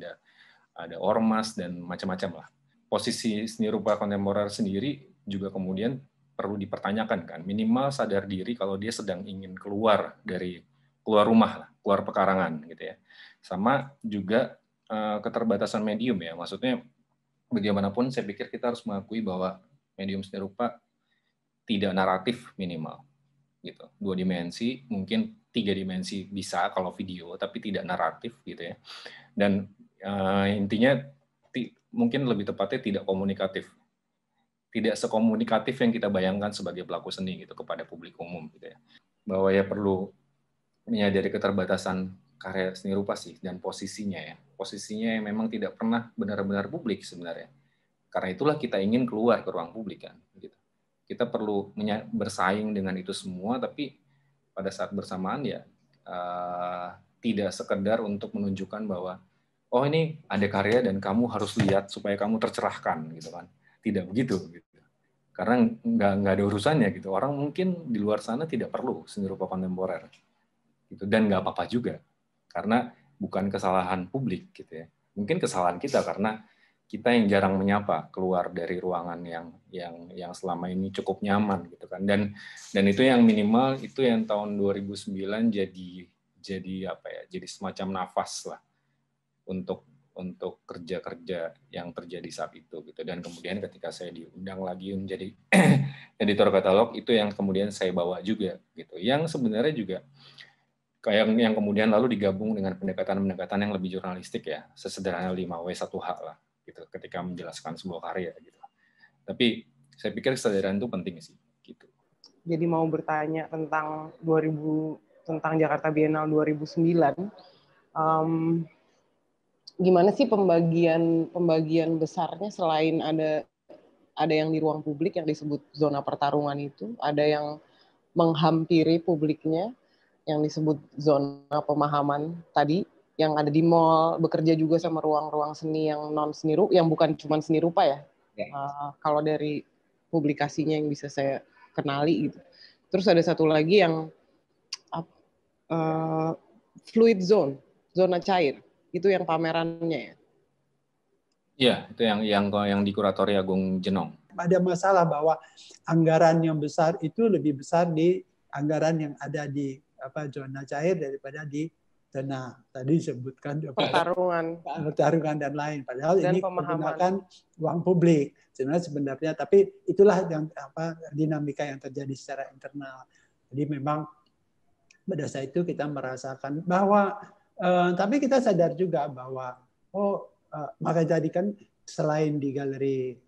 ada ormas dan macam-macam lah. Posisi seni rupa kontemporer sendiri juga kemudian perlu dipertanyakan kan, minimal sadar diri kalau dia sedang ingin keluar rumah, keluar pekarangan gitu ya. Sama juga keterbatasan medium ya, maksudnya bagaimanapun saya pikir kita harus mengakui bahwa medium seni rupa tidak naratif minimal gitu. 2 dimensi, mungkin 3 dimensi bisa kalau video, tapi tidak naratif gitu ya. Dan intinya mungkin lebih tepatnya tidak komunikatif. Tidak sekomunikatif yang kita bayangkan sebagai pelaku seni gitu kepada publik umum gitu ya. Bahwa ya perlu menyadari keterbatasan karya seni rupa sih dan posisinya ya. Posisinya yang memang tidak pernah benar-benar publik sebenarnya. Karena itulah kita ingin keluar ke ruang publik kan gitu. Kita perlu bersaing dengan itu semua, tapi pada saat bersamaan ya tidak sekedar untuk menunjukkan bahwa oh ini ada karya dan kamu harus lihat supaya kamu tercerahkan gitu kan. Tidak begitu gitu. Karena nggak ada urusannya gitu. Orang mungkin di luar sana tidak perlu seni rupa kontemporer gitu, dan nggak apa-apa juga karena bukan kesalahan publik gitu ya. Mungkin kesalahan kita karena kita yang jarang menyapa keluar dari ruangan yang selama ini cukup nyaman gitu kan. Dan itu yang minimal itu yang tahun 2009 jadi apa ya, jadi semacam nafas lah untuk untuk kerja-kerja yang terjadi saat itu gitu. Dan kemudian ketika saya diundang lagi menjadi editor katalog, itu yang kemudian saya bawa juga gitu. Yang sebenarnya juga kayak yang kemudian lalu digabung dengan pendekatan-pendekatan yang lebih jurnalistik ya, sesederhana 5W1H lah gitu ketika menjelaskan sebuah karya gitu. Tapi saya pikir kesadaran itu penting sih gitu. Jadi mau bertanya tentang tentang Jakarta Biennale 2009. Gimana sih pembagian besarnya, selain ada yang di ruang publik yang disebut zona pertarungan itu, ada yang menghampiri publiknya yang disebut zona pemahaman tadi, yang ada di mall, bekerja juga sama ruang-ruang seni yang non seni rupa, yang bukan cuma seni rupa ya. Kalau dari publikasinya yang bisa saya kenali gitu. Terus ada satu lagi yang fluid zone, zona cair. Itu yang pamerannya ya? Iya, itu yang dikuratori Agung Jenong. Ada masalah bahwa anggaran yang besar itu lebih besar di anggaran yang ada di zona cair daripada di zona tadi disebutkan pertarungan dan lain. Padahal dan ini menggunakan uang publik. Sebenarnya, tapi itulah yang dinamika yang terjadi secara internal. Jadi memang pada saat itu kita merasakan bahwa tapi kita sadar juga bahwa maka jadi kan selain di galeri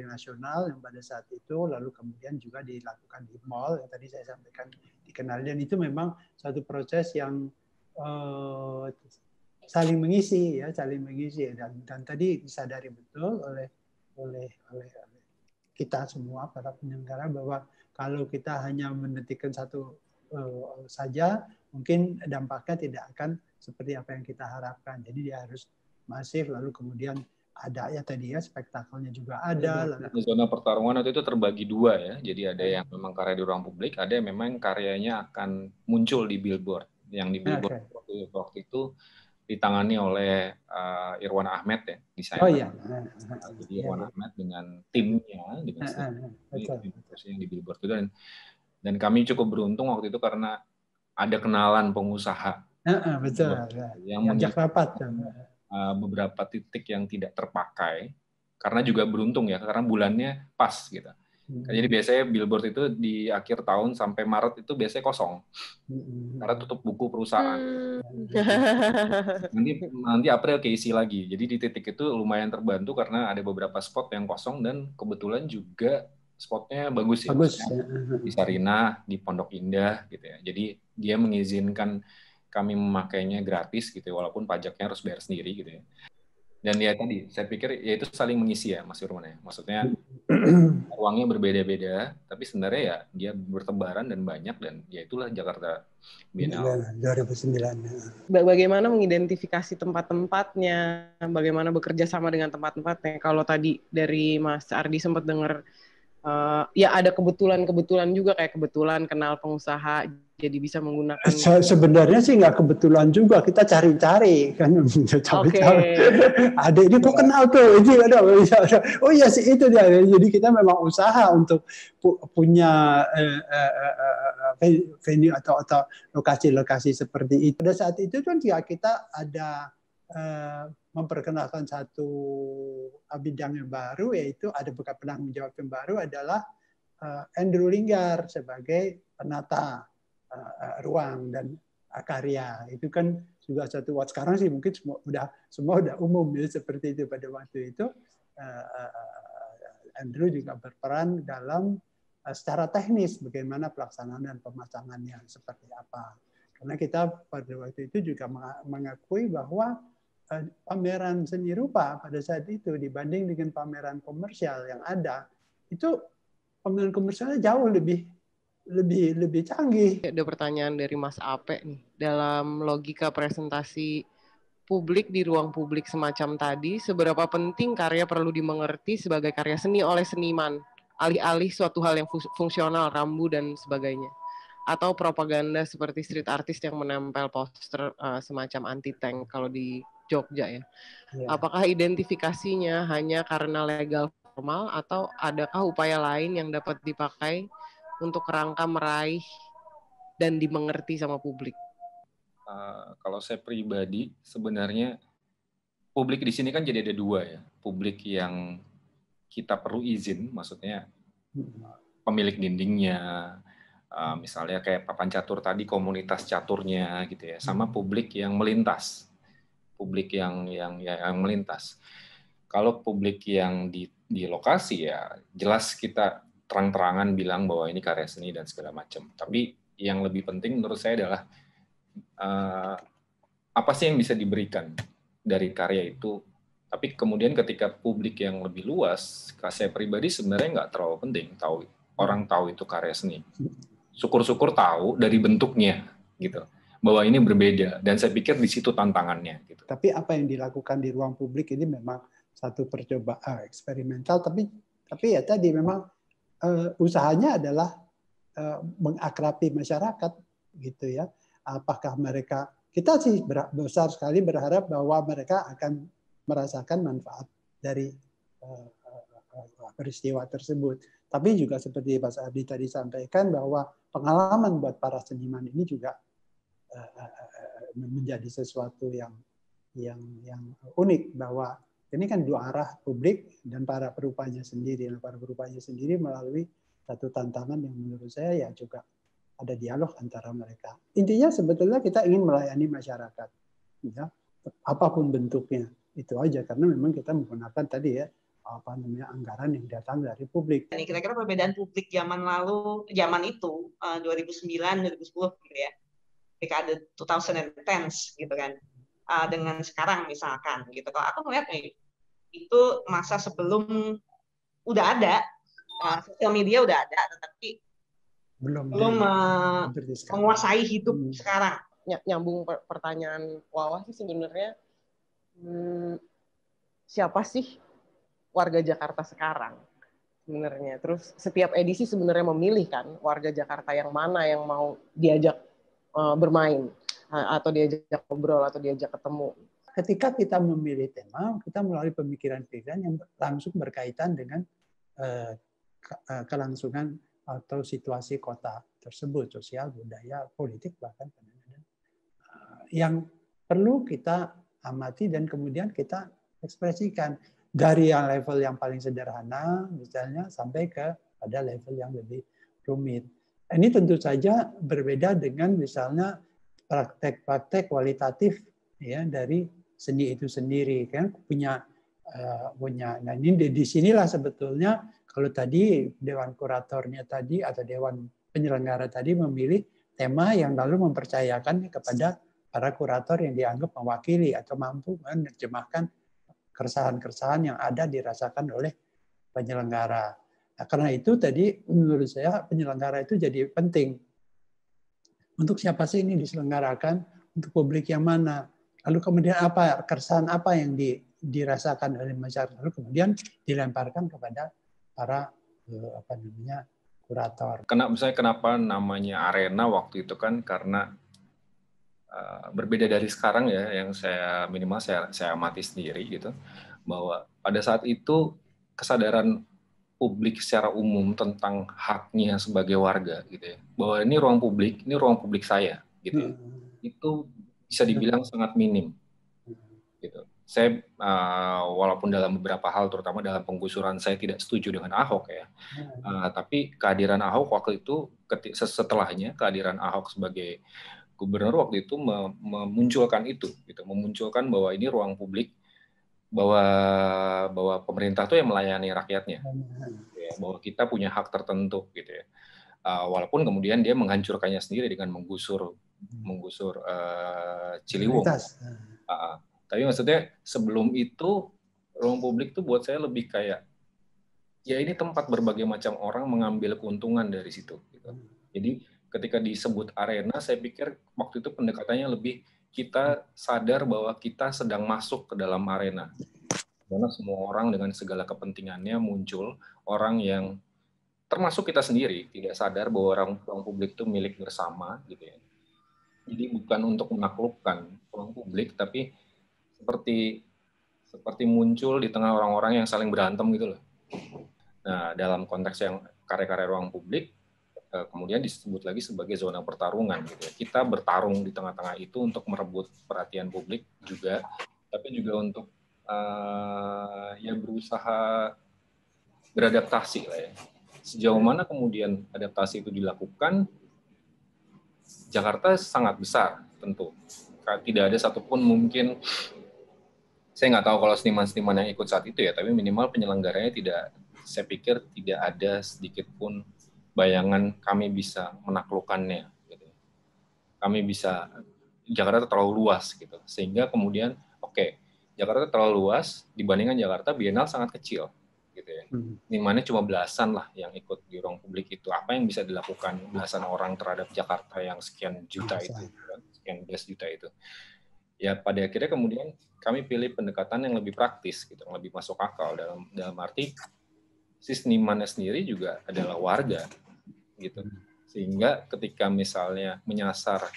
nasional yang pada saat itu, lalu kemudian juga dilakukan di mall yang tadi saya sampaikan dikenal, dan itu memang satu proses yang saling mengisi dan tadi disadari betul oleh kita semua para penyelenggara bahwa kalau kita hanya menentukan satu saja, mungkin dampaknya tidak akan seperti apa yang kita harapkan. Jadi dia harus masif, lalu kemudian ada ya tadi ya spektakelnya juga ada. Zona pertarungan itu terbagi dua ya. Jadi ada yang memang karya di ruang publik, ada yang memang karyanya akan muncul di billboard. Yang di billboard waktu itu ditangani oleh Irwan Ahmed ya, desainer. Oh iya. Jadi Irwan Ahmed dengan timnya, dengan yang di billboard itu, dan kami cukup beruntung waktu itu karena ada kenalan pengusaha. Betul. Yang ngajak rapat. Beberapa titik yang tidak terpakai karena juga beruntung ya, karena bulannya pas gitu. Jadi biasanya billboard itu di akhir tahun sampai Maret itu biasanya kosong karena tutup buku perusahaan. Nanti April keisi lagi. Jadi di titik itu lumayan terbantu karena ada beberapa spot yang kosong dan kebetulan juga spotnya bagus ya. Di Sarinah, di Pondok Indah gitu ya. Jadi dia mengizinkan kami memakainya gratis gitu ya, walaupun pajaknya harus bayar sendiri gitu ya. Dan ya tadi saya pikir ya itu saling mengisi ya Mas Firman ya. Maksudnya ruangnya berbeda-beda, tapi sebenarnya ya dia bertebaran dan banyak, dan ya itulah Jakarta Biennale 2009. Bagaimana mengidentifikasi tempat-tempatnya, bagaimana bekerja sama dengan tempat-tempatnya. Kalau tadi dari Mas Ardi sempat dengar ya ada kebetulan juga, kayak kebetulan kenal pengusaha jadi bisa menggunakan. Sebenarnya sih nggak kebetulan juga, kita cari-cari kan. Ada ini kok kenal tuh, ini ada. Oh iya sih itu dia. Jadi kita memang usaha untuk punya venue atau lokasi-lokasi seperti itu. Pada saat itu kan kita ada memperkenalkan satu bidang yang baru, yaitu ada penanggung jawab yang baru adalah Andrew Linggar sebagai penata ruang dan karya. Itu kan juga satu sekarang sih mungkin semua udah umum ya seperti itu. Pada waktu itu Andrew juga berperan dalam secara teknis bagaimana pelaksanaan dan pemasangannya seperti apa. Karena kita pada waktu itu juga mengakui bahwa pameran seni rupa pada saat itu dibanding dengan pameran komersial yang ada, itu pameran komersialnya jauh lebih canggih. Ada pertanyaan dari Mas Ape nih. Dalam logika presentasi publik di ruang publik semacam tadi, seberapa penting karya perlu dimengerti sebagai karya seni oleh seniman, alih-alih suatu hal yang fungsional, rambu dan sebagainya? Atau propaganda seperti street artist yang menempel poster semacam anti-tank kalau di Jogja ya. Apakah identifikasinya hanya karena legal formal atau adakah upaya lain yang dapat dipakai untuk kerangka meraih dan dimengerti sama publik? Kalau saya pribadi sebenarnya publik di sini kan jadi ada dua ya. Publik yang kita perlu izin, maksudnya pemilik dindingnya, misalnya kayak papan catur tadi, komunitas caturnya gitu ya, sama publik yang melintas, publik yang melintas. Kalau publik yang di lokasi ya jelas kita terang-terangan bilang bahwa ini karya seni dan segala macam. Tapi yang lebih penting menurut saya adalah apa sih yang bisa diberikan dari karya itu. Tapi kemudian ketika publik yang lebih luas, saya pribadi sebenarnya nggak terlalu penting orang tahu itu karya seni. Syukur-syukur tahu dari bentuknya gitu, bahwa ini berbeda. Dan saya pikir di situ tantangannya. Gitu. Tapi apa yang dilakukan di ruang publik ini memang satu percobaan eksperimental. Tapi ya tadi memang usahanya adalah mengakrabi masyarakat gitu ya. Apakah mereka, kita sih besar sekali berharap bahwa mereka akan merasakan manfaat dari peristiwa tersebut. Tapi juga seperti Mas Ardi tadi sampaikan bahwa pengalaman buat para seniman ini juga menjadi sesuatu yang unik, bahwa ini kan dua arah, publik dan para perupanya sendiri. Dan para perupanya sendiri melalui satu tantangan yang menurut saya ya juga ada dialog antara mereka. Intinya sebetulnya kita ingin melayani masyarakat, ya, apapun bentuknya. Itu aja, karena memang kita menggunakan tadi ya anggaran yang datang dari publik. Ini kira-kira perbedaan publik zaman itu 2009, 2010 gitu ya, dekade 2010s gitu kan, dengan sekarang misalkan gitu. Kalau aku melihat itu masa sebelum udah ada sosial media udah ada, tetapi belum menguasai hidup sekarang. Nyambung pertanyaan Wawa sih sebenarnya, siapa sih warga Jakarta sekarang sebenarnya? Terus setiap edisi sebenarnya memilih kan warga Jakarta yang mana yang mau diajak bermain atau diajak ngobrol atau diajak ketemu. Ketika kita memilih tema, kita melalui pemikiran-pemikiran yang langsung berkaitan dengan kelangsungan atau situasi kota tersebut, sosial, budaya, politik, bahkan yang perlu kita amati dan kemudian kita ekspresikan dari yang level yang paling sederhana misalnya sampai ke pada level yang lebih rumit. Ini tentu saja berbeda dengan misalnya praktek-praktek kualitatif ya dari seni itu sendiri, kan punya. Nah ini di sinilah sebetulnya kalau tadi dewan kuratornya tadi atau dewan penyelenggara tadi memilih tema yang lalu mempercayakan kepada para kurator yang dianggap mewakili atau mampu menerjemahkan keresahan-keresahan yang ada dirasakan oleh penyelenggara. Nah, karena itu tadi menurut saya penyelenggara itu jadi penting. Untuk siapa sih ini diselenggarakan? Untuk publik yang mana? Lalu kemudian apa keresahan apa yang dirasakan oleh masyarakat? Lalu kemudian dilemparkan kepada para kurator. Misalnya kenapa namanya Arena waktu itu kan karena berbeda dari sekarang ya, yang saya minimal saya amati sendiri gitu, bahwa pada saat itu kesadaran publik secara umum tentang haknya sebagai warga gitu ya, bahwa ini ruang publik saya gitu ya, itu bisa dibilang sangat minim gitu. Saya walaupun dalam beberapa hal, terutama dalam penggusuran, saya tidak setuju dengan Ahok ya, tapi kehadiran Ahok waktu itu, setelahnya kehadiran Ahok sebagai gubernur waktu itu memunculkan itu, gitu, memunculkan bahwa ini ruang publik, bahwa pemerintah itu yang melayani rakyatnya, gitu ya, bahwa kita punya hak tertentu, gitu ya. Walaupun kemudian dia menghancurkannya sendiri dengan menggusur Ciliwung. Tapi maksudnya sebelum itu ruang publik itu buat saya lebih kayak ya ini tempat berbagai macam orang mengambil keuntungan dari situ. Gitu. Jadi ketika disebut arena, saya pikir waktu itu pendekatannya lebih kita sadar bahwa kita sedang masuk ke dalam arena. Karena semua orang dengan segala kepentingannya muncul, orang yang termasuk kita sendiri tidak sadar bahwa ruang publik itu milik bersama, gitu ya. Jadi bukan untuk menaklukkan ruang publik, tapi seperti muncul di tengah orang-orang yang saling berantem gitu loh. Nah, dalam konteks yang karya-karya ruang publik, kemudian disebut lagi sebagai zona pertarungan gitu ya. Kita bertarung di tengah-tengah itu untuk merebut perhatian publik juga, tapi juga untuk ya berusaha beradaptasi lah ya. Sejauh mana kemudian adaptasi itu dilakukan, Jakarta sangat besar tentu. Tidak ada satupun mungkin, saya nggak tahu kalau seniman-seniman yang ikut saat itu ya, tapi minimal penyelenggaranya tidak, saya pikir tidak ada sedikit pun bayangan kami bisa menaklukkannya. Gitu. Kami bisa, Jakarta terlalu luas gitu, sehingga kemudian Jakarta terlalu luas dibandingkan Jakarta Biennale sangat kecil. Gitu ya. Dimana cuma belasan lah yang ikut di ruang publik itu. Apa yang bisa dilakukan belasan orang terhadap Jakarta yang sekian juta itu, sekian belas juta itu. Ya pada akhirnya kemudian kami pilih pendekatan yang lebih praktis, gitu, yang lebih masuk akal dalam arti si senimannya sendiri juga adalah warga, gitu. Sehingga ketika misalnya menyasar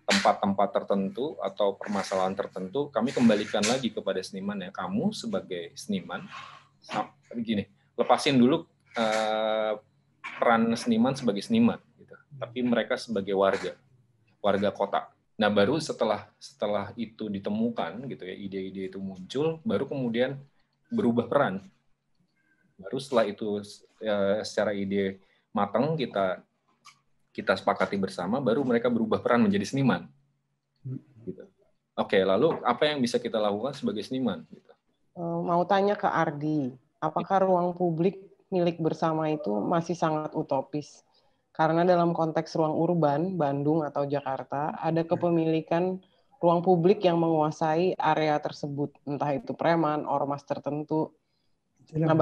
tempat-tempat tertentu atau permasalahan tertentu, kami kembalikan lagi kepada seniman ya. Kamu sebagai seniman, begini, lepasin dulu peran seniman sebagai seniman, gitu. Tapi mereka sebagai warga kota. Nah baru setelah itu ditemukan, gitu ya, ide-ide itu muncul, baru kemudian berubah peran. Baru setelah itu secara ide matang kita sepakati bersama, baru mereka berubah peran menjadi seniman. Gitu. Oke, lalu apa yang bisa kita lakukan sebagai seniman? Gitu. Mau tanya ke Ardi, apakah ruang publik milik bersama itu masih sangat utopis? Karena dalam konteks ruang urban, Bandung atau Jakarta, ada kepemilikan ruang publik yang menguasai area tersebut, entah itu preman, ormas tertentu. Nah,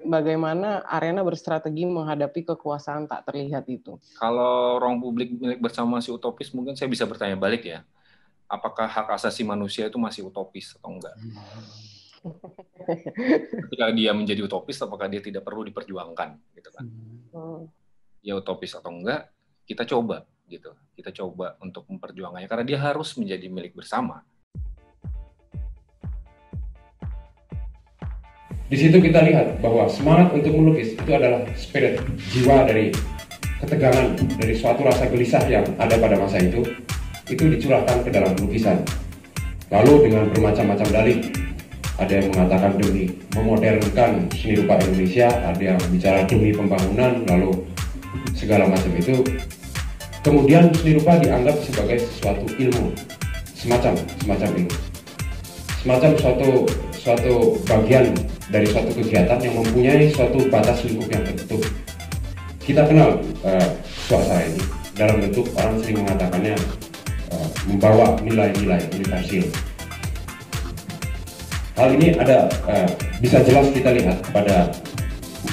bagaimana Arena berstrategi menghadapi kekuasaan tak terlihat itu? Kalau ruang publik milik bersama masih utopis, mungkin saya bisa bertanya balik ya. Apakah hak asasi manusia itu masih utopis atau enggak? Ketika dia menjadi utopis, apakah dia tidak perlu diperjuangkan? Gitu kan? Ya utopis atau enggak, kita coba gitu. Kita coba untuk memperjuangkannya karena dia harus menjadi milik bersama. Di situ kita lihat bahwa semangat untuk melukis itu adalah spirit, jiwa dari ketegangan, dari suatu rasa gelisah yang ada pada masa itu dicurahkan ke dalam lukisan. Lalu dengan bermacam-macam dalih, ada yang mengatakan demi memodernkan seni rupa Indonesia, ada yang bicara demi pembangunan, lalu segala macam itu. Kemudian seni rupa dianggap sebagai sesuatu ilmu, semacam ilmu, semacam suatu bagian dari suatu kegiatan yang mempunyai suatu batas lingkup yang tertutup. Kita kenal suasana ini dalam bentuk, orang sering mengatakannya membawa nilai-nilai universal. Hal ini ada bisa jelas kita lihat pada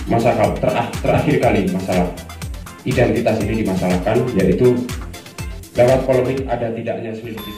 masa terakhir kali masalah identitas ini dimasalahkan, yaitu lewat polemik ada tidaknya seni lukis